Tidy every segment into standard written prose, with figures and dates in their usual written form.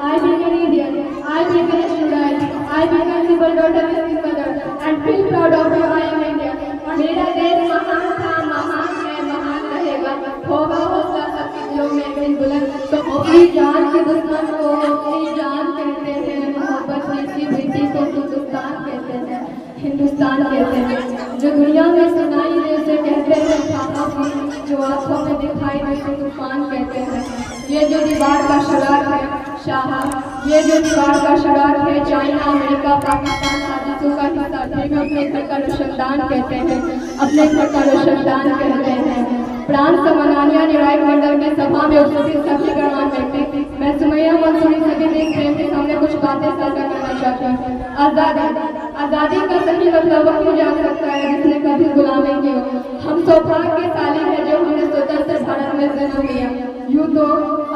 I became an Indian, I became a student, I became a simple daughter of his mother, and feel proud of you, I am Indian. मेरा देश महान था, महान है, महान रहेगा, होगा सबके दिलों में एक दिन बुलंद। तो अपनी जान के दुश्मन को अपनी जान कहते हैं, मोहब्बत की बेटी को हिंदुस्तान कहते हैं, हिंदुस्तान कहते हैं। जो दुनिया में सुनाई दे उसे कहते हैं खामोशी, जो आंखों में दिखाई दे उसे तूफान कहते हैं। ये जो दीवार का शरार है शाह, ये जो दीवार का शरार है चाइना, अमेरिका, पाकिस्तान, साजिशों का हिस्सा थे, अपने घर का रोशनदान कहते हैं, अपने घर का रोशनदान कहते हैं। प्रांत समनानिया न्यायिक मंडल के सभा में उपस्थित सभी गणमान्य व्यक्ति, मैं सुमैया मंसूरी सभी देश प्रेम के सामने कुछ बातें साझा करना चाहती हूँ। आज़ादी का सही मतलब वही जान सकता है जिसने कभी गुलामी की हो। हम सौभाग्यशाली है जो हमने स्वतंत्र भारत में जन्म लिया। यूँ तो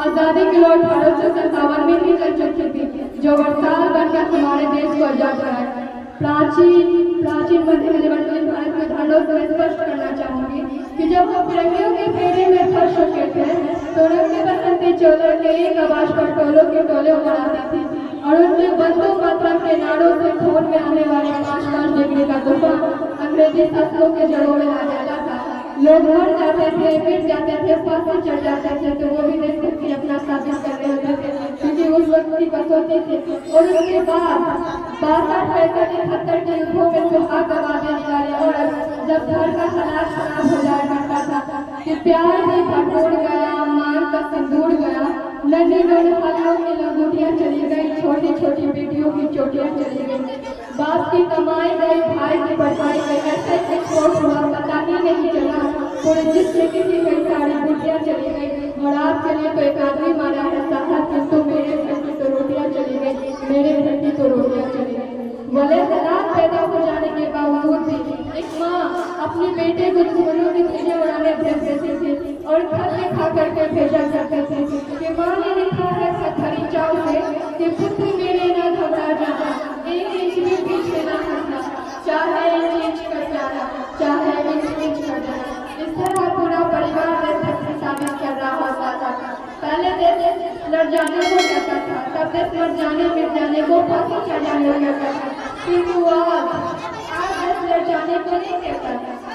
आज़ादी की लौट 1857 में ही चल चुकी थी, जो वर्षाल बनकर हमारे देश को आजाद कराया। प्राचीन मध्य वर्तमान भारत में धारणों को स्पष्ट करना चाहूंगी कि जब हम तिरंगियों के फेरे में फंस चुके थे तो रंग बसंती चोलों के एक आवाज पर टोलों के टोले उड़ाती थी और उनके बंदों मातरम के नारों से खून में आने वाले 5 डिग्री का तूफान अंग्रेजी शासकों के जड़ों में आ जाता था। लोग मर जाते थे, गिर जाते थे, फांसी चढ़ जाते थे, तो वो भी देशभक्ति अपना साबित कर रहे होते थे क्योंकि उस वक्त की कसौटी थी। और उसके बाद 62-65 के युद्धों में सुहाग गवा देने वाले और जब घर का हालात खराब हो जाया करता था कि प्यार भी भटूर गया, मान का सिंदूर गया, नन्ही नौनिहालों की लंगोटियां चली गई, छोटी छोटी बेटियों की चोटियां चली गई, बाप की कमाई गई, भाई की पढ़ाई गई, ऐसे एक्सपोर्ट हुआ पता ही नहीं चला, पूरे जिससे किसी कई सारी बेटियां चली गई। और आप चलिए तो एक आदमी मारा है साहब, किंतु मेरे घर की तो रोटियां चली गई, मेरे घर की तो रोटियां चली गई। बोले हालात पैदा हो जाने के बावजूद भी एक माँ अपने बेटे को दुश्मनों की चीजें उड़ाने भेज देती थी और खत लिखा करके भेजा करते थे कि माँ ने लिखा है खतरी चाव से कि पुत्र मेरे न घबरा जाना, 1 इंच भी पीछे न हटना, चाहे इंच कर जाना, चाहे इंच कर जाना। इस तरह पूरा परिवार देशभक्ति साबित कर रहा होता था। पहले देश लड़ जाने को कहता था, तब देश मर जाने मिट जाने को फांसी चढ़ाने को कहता था, किंतु आज देश लड़ जाने को नहीं कहता,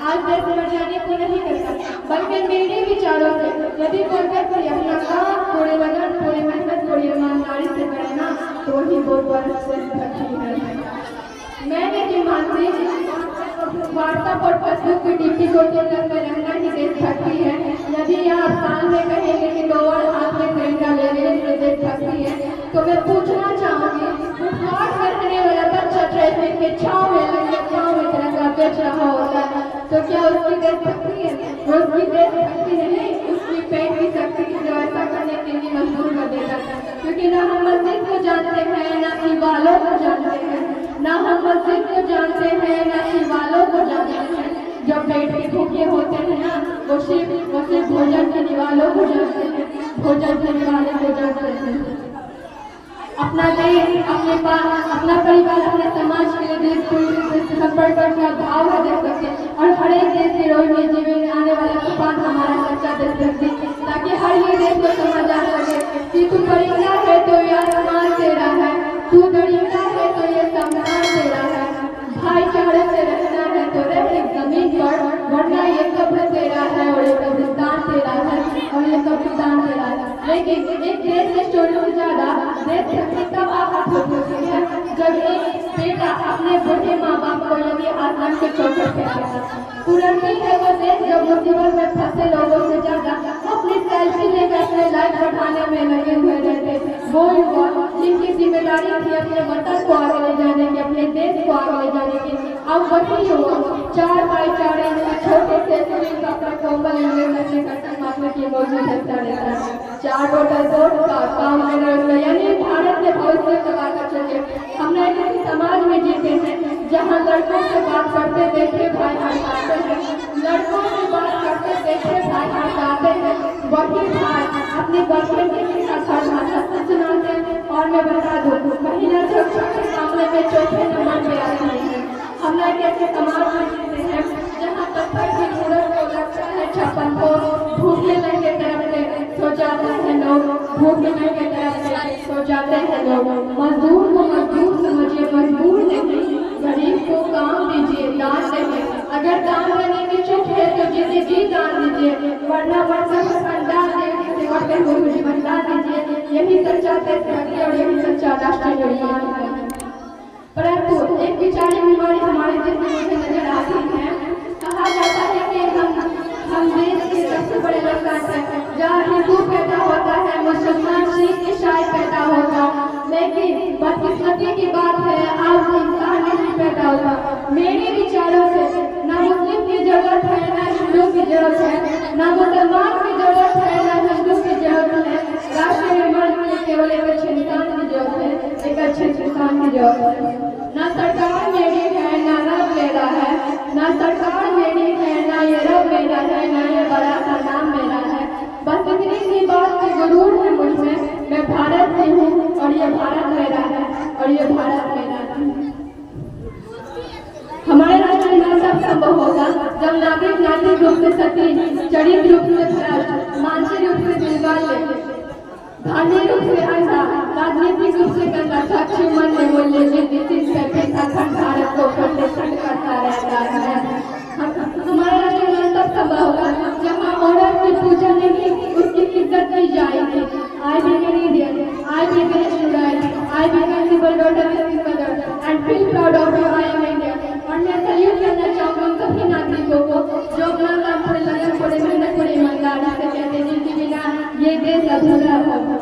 आज देश लड़ जाने को नहीं कहता, बल्कि मेरे विचारों से यदि कोई व्यक्ति अपना काम पूरे लगन, पूरी मेहनत, पूरी ईमानदारी से करे ना तो ही बहुत बड़ा देशभक्ति है। मैंने जो मानती व्हाट्सएप और फेसबुक की ड्यूटी को तक में रहना ही देशभक्ति है। यदि आप साल में कहेंगे कि लोअर हाथ में तिरंगा ले लेने से देशभक्ति है तो मैं पूछना चाहूंगी, फुटपाथ में रहने वाला बच्चा ट्रैफिक के छांव में लगे छांव में तिरंगा बेच रहा होता है तो क्या उसकी देशभक्ति है? उसकी देशभक्ति नहीं, उसकी पेट की शक्ति जो ऐसा करने के लिए मजबूर कर देता है। क्योंकि ना हम मस्जिद को जानते हैं, ना इबालों को जानते हैं, ना हम मस्जिद को जानते हैं, ना इबालों को जानते हैं। जब पेट के भूखे होते हैं ना वो सिर्फ भोजन के निवालों को जानते हैं, भोजन के निवाले को जानते हैं। अपना देश, अपने पास, अपना परिवार, अपने समाज के लिए देश को समर्पण का भाव है देशभक्ति और हर एक देश के रोज में जीवन में आने वाला तूफान हमारा सच्चा देशभक्ति, ताकि हर एक देश को समझ आ सके कि तू परिंदा है तो ये आसमान तेरा है, तू दरिंदा है तो ये संविधान तेरा है, भाईचारे से रहना है तो रह जमीन पर, वरना ये कब्र तेरा है और ये कब्रिस्तान तेरा है और ये कब्रिस्तान तेरा है। लेकिन एक देश के चोरों से ज्यादा देशभक्ति तब आहत होती है जब एक बेटा अपने बूढ़े माँ बाप को यदि आसमान के चौखट पे आता है। तुरंत है वो देश जब मुसीबत में फंसे लोगों से ज्यादा अपनी सेल्फी लेकर अपने लाइफ बढ़ाने में लगे हुए रहते थे। वो जिनकी जिम्मेदारी थी अपने वतन को आगे ले जाने की, अपने देश को आगे ले जाने की, अब वही हुआ 4 भाईचारे में छोटे से सुनील डॉक्टर कोमल मात्र की मौजूद हिस्सा रहता है। 4 टोटल वोट का काम यानी भारत के भविष्य को आकर चले। हम ऐसे समाज में जीते हैं जहाँ लड़कों से बात करते देखे भाई हड़ताते हैं, लड़कों से बात करते देखे भाई हड़ताते हैं, वही भाई अपनी गर्लफ्रेंड के साथ भाषा सुनाते हैं। और मैं बता दूँ महिला सुरक्षा के मामले में चौथे नंबर पे आती है। हम लोग ऐसे समाज में जीते हैं जहाँ पत्थर की जरूरत को लगता है छप्पन को, भूखे लड़के तरफ से सो जाता है लोग, भूखे लड़के तरफ से तो जाते हैं लोग। मजदूर को मजदूर समझिए, मजबूर नहीं। गरीब को काम दीजिए, दान देंगे। अगर दान देने की चुप है तो जिंदगी दान दीजिए, वरना वर्षों दान देने बढ़ते हुए जीवन दान दीजिए। यही सच्चा देशभक्ति और यही सच्चा राष्ट्रीय निर्माण है। परंतु एक बिचारी बीमारी हमारे देश में मुझे नजर आती है। कहा जाता है कि हम देश के सबसे बड़े लोग हैं, जहाँ हिंदू पैदा होता है, मुसलमान, सिख, ईसाई पैदा होता, लेकिन बदकिस्मती की बात है आज इंसान नहीं पैदा होता। मेरे विचारों से न मुस्लिम की जरूरत है, न हिंदू की जरूरत है, न मुसलमान की जरूरत है, न हिंदू की जरूरत है। राष्ट्र निर्माण में केवल एक अच्छे इंसान की जरूरत है, एक अच्छे इंसान की जरूरत है। न सरकार मेरी है, न रब मेरा है, न सरकार मेरी है, न ये रब मेरा है, न ये बड़ा सा नाम मेरा है। बस इतनी सी बात की गुरूर है मुझमें, मैं भारत की हूँ और ये भारत मेरा है और ये भारत मेरा है। हमारे राष्ट्र निर्माण तब संभव होगा जब नागरिक नैतिक रूप से सती, चरित्र रूप से भ्रष्ट, मानसिक रूप से दिलवाले, धार्मिक रूप से अंधा, राजनीतिक रूप से गंदा, साक्षी मन में मूल्य अखंड भारत को प्रतिष्ठित करता रहता है। हमारा राष्ट्र निर्माण तब संभव होगा जहाँ औरत की पूजा नहीं, उसकी इज्जत की जाएगी। I became Indian, I became a student, I became civil daughter of his mother and feel proud of you, I am Indian। और मैं सल्यूट करना चाहूँगी सभी नागरिकों को जो अपना काम पूरे लगन, पूरे मेहनत, पूरी ईमानदारी से कहते हैं, जिनके बिना ये देश अधूरा होगा।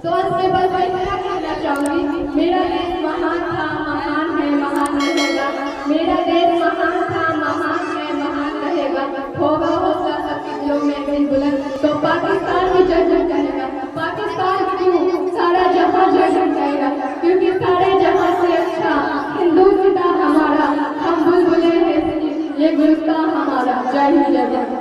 तो उसके बाद मैं इतना कहना चाहूँगी, मेरा देश महान था, महान है, महान रहेगा। मेरा देश महान था, महान है, महान रहेगा। होगा सबके दिलों में एक दिन बुलंद, तो पाकिस्तान भी जय करेगा। पाकिस्तान क्यों, सारा जहां जय करेगा, क्योंकि सारे जहां से अच्छा हिंदू सीता हमारा, हम बुलबुलें हैं, ये गुलस्तान हमारा। जय हिंद, जय भारत।